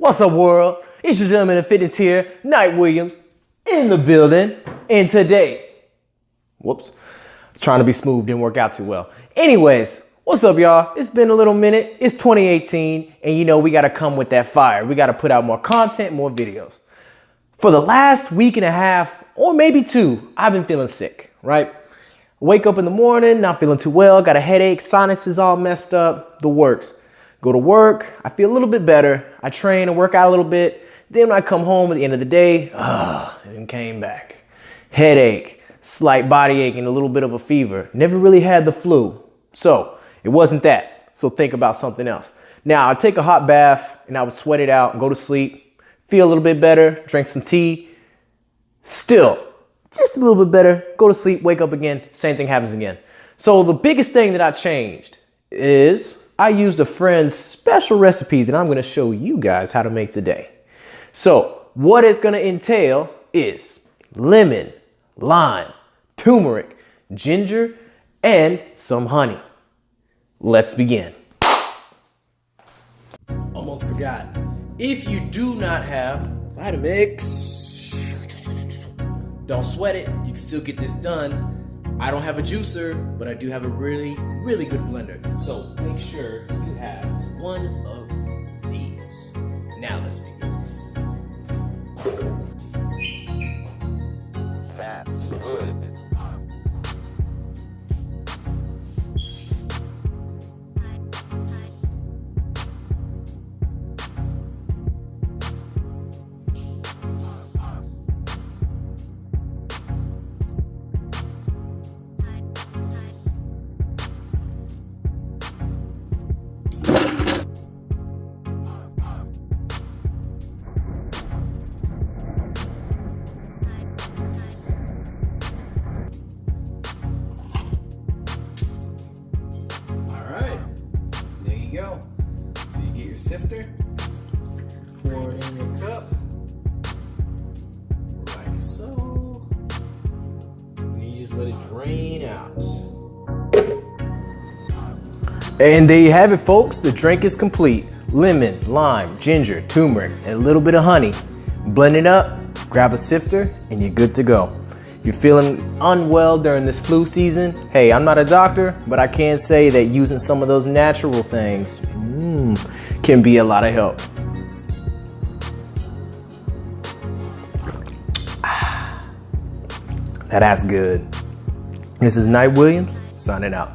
What's up, world? It's your gentleman of fitness here, Knight Williams, in the building. And today, trying to be smooth, didn't work out too well. Anyways, what's up, y'all? It's been a little minute. It's 2018, and you know we gotta come with that fire. We gotta put out more content, more videos. For the last week and a half, or maybe two, I've been feeling sick, right? Wake up in the morning, not feeling too well, got a headache, sinuses all messed up, the works. Go to work, I feel a little bit better. I train and work out a little bit. Then when I come home at the end of the day, and came back. Headache, slight body ache, and a little bit of a fever. Never really had the flu. So it wasn't that. So think about something else. Now I take a hot bath and I would sweat it out and go to sleep. Feel a little bit better, drink some tea. Still, just a little bit better, go to sleep, wake up again, same thing happens again. So the biggest thing that I changed is I used a friend's special recipe that I'm gonna show you guys how to make today. So what it's gonna entail is lemon, lime, turmeric, ginger, and some honey. Let's begin. Almost forgot. If you do not have Vitamix, don't sweat it, you can still get this done. I don't have a juicer, but I do have a really good blender. So make sure you have one of these. Now let's begin. That's good. Go. So you get your sifter, pour it in your cup, like so, and you just let it drain out. And there you have it, folks. The drink is complete. Lemon, lime, ginger, turmeric, and a little bit of honey. Blend it up, grab a sifter, and you're good to go. If you're feeling unwell during this flu season, hey, I'm not a doctor, but I can say that using some of those natural things can be a lot of help. That's good. This is Knight Williams signing out.